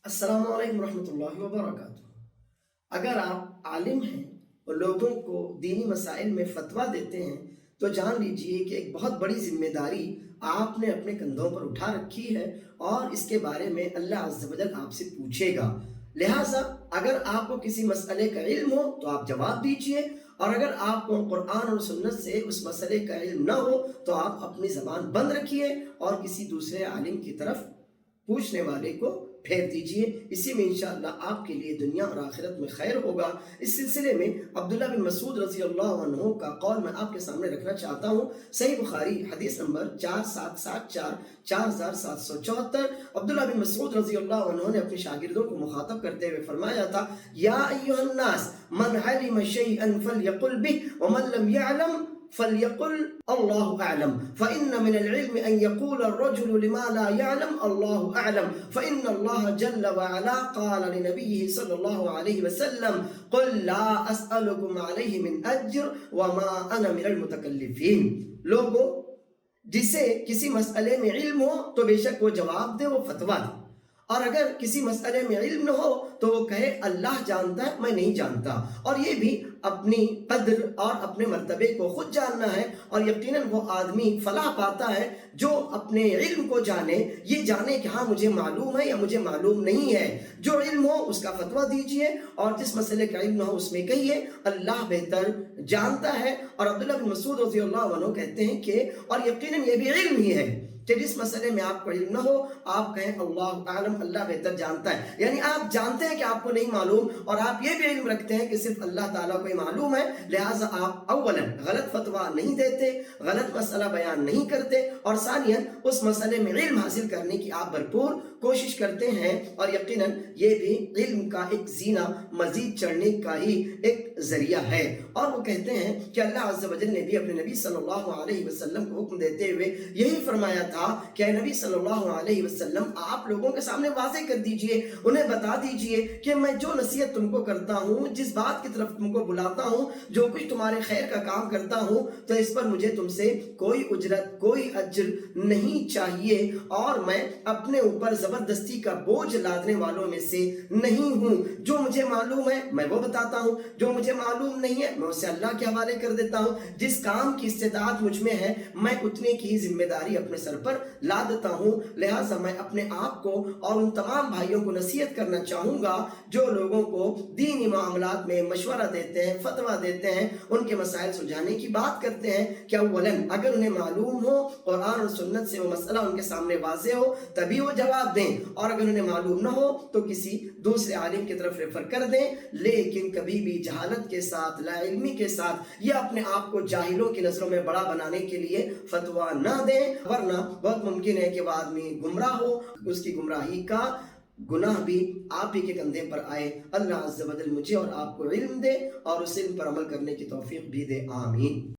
अस्सलाम वालेकुम रहमतुल्लाहि व बरकातुहू। अगर आप आलिम हैं और लोगों को दीनी मसाइल में फतवा देते हैं तो जान लीजिए कि एक बहुत बड़ी जिम्मेदारी आपने अपने कंधों पर उठा रखी है और इसके बारे में अल्लाह अज़्ज़ व जल आपसे पूछेगा। लिहाजा अगर आपको किसी मसले का इल्म हो तो आप जवाब दीजिए, और अगर आपको कुरान और सुन्नत से उस मसले का इल्म न हो तो आप अपनी ज़बान बंद रखिए और किसी दूसरे आलिम की तरफ पूछने वाले को फेर दीजिए। इसी में इंशाअल्लाह आपके लिए दुनिया और आखिरत में खैर होगा। इस सिलसिले में अब्दुल्लाह बिन मसूद रज़ी अल्लाह अन्हु का कौल मैं आपके सामने रखना चाहता हूँ। सही बुखारी हदीस नंबर 4774 4774। अब्दुल्लाह बिन मसूद रज़ी अल्लाह अन्हु ने अपने शागिर्दों को मुखातब करते हुए फरमाया था, या अय्युहन नास मन अलिम शैअन फलयकुल बिहि व मन लम यअलम फलयकुल अल्लाहु अअलम फइन्न मिनल इल्मि अन यक़ूल अर्रजुलु लिमा ला यअलम अल्लाहु अअलम फइन्न अल्लाह जल्ल व अला क़ाल लिनबिय्यिहि सल्लल्लाहु अलैहि वसल्लम क़ुल ला अस्अलुकुम अलैहि मिन अज्र व मा अना मिनल मुतकल्लिफ़ीन। लोगों, जिसे किसी मसले में इल्म हो तो बेशक वो जवाब दे, वो फतवा दे, और अगर किसी मसले में इल्म न हो तो वो कहे अल्लाह जानता है, मैं नहीं जानता। और ये भी अपनी कद्र और अपने मर्तबे को खुद जानना है, और यकीनन वो आदमी फलाह पाता है जो अपने इल्म को जाने, ये जाने कि हाँ मुझे मालूम है या मुझे मालूम नहीं है। जो इल्म हो उसका फतवा दीजिए और जिस मसले का इल्म न हो उसमें कहिए अल्लाह बेहतर जानता है। और अब्दुल्लाह बिन मसूद रज़ियल्लाहु अन्हु कहते हैं कि और यकीनन ये भी इल्म ही है कि जिस मसले में आपको इल्म न हो आप कहें अल्लाह आलम, अल्लाह बेहतर जानता है। यानी आप जानते हैं कि आपको नहीं मालूम और आप ये भी इल्म रखते हैं कि सिर्फ अल्लाह ताला को ही मालूम है, लिहाजा आप अव्वलन गलत फतवा नहीं देते, गलत मसला बयान नहीं करते, और सानियन उस मसले में इल्म हासिल करने की आप भरपूर कोशिश करते हैं। और यकीनन ये भी इल्म का एक जीना मजीद चढ़ने का ही एक जरिया है। और वो कहते हैं कि अल्लाह अज़्ज़ व जल ने भी अपने नबी सल्लल्लाहु अलैहि वसल्लम को हुक्म देते हुए यही फरमाया था कि नबी सल्लल्लाहु अलैहि वसल्लम आप लोगों के सामने वाज़ेह कर दीजिए, उन्हें बता दीजिए कि मैं जो नसीहत तुमको करता हूँ, जिस बात की तरफ तुमको बुलाता हूँ, जो कुछ तुम्हारे खैर का काम करता हूँ, तो इस पर मुझे तुमसे कोई उजरत, कोई अज्र नहीं चाहिए, और मैं अपने ऊपर जबरदस्ती का बोझ लादने वालों में से नहीं हूँ। जो मुझे मालूम है मैं वो बताता हूँ, जो मुझे मालूम नहीं है मैं उसे अल्लाह के हवाले कर देता हूँ। जिस काम की इस्तेताअत मुझ में है मैं उतने की ही जिम्मेदारी अपने सर पर ला देता हूँ। लिहाजा मैं अपने आप को और उन तमाम भाइयों को नसीहत करना चाहूँगा जो लोगों को दीनी मामलात में मशवरा देते हैं, फतवा देते हैं, उनके मसाइल सुलझाने की बात करते हैं कि अव्वलन अगर उन्हें मालूम हो कुरान और सुन्नत से वो मसला उनके सामने वाज़ेह हो तभी वो जवाब दें, और अगर उन्हें मालूम न हो तो किसी दूसरे आलिम की तरफ रेफर कर दें। लेकिन कभी भी जहालत के साथ, लाइल्मी के साथ या अपने आप को जाहिलों की नज़रों में बड़ा बनाने के लिए फतवा न दें, वरना बहुत मुमकिन है कि वो आदमी गुमराह हो, उसकी गुमराही का गुनाह भी आप ही के कंधे पर आए। अल्लाह अज़्ज़ व जल मुझे और आपको इल्म दे और उस इल्म पर अमल करने की तौफीक भी दे। आमीन।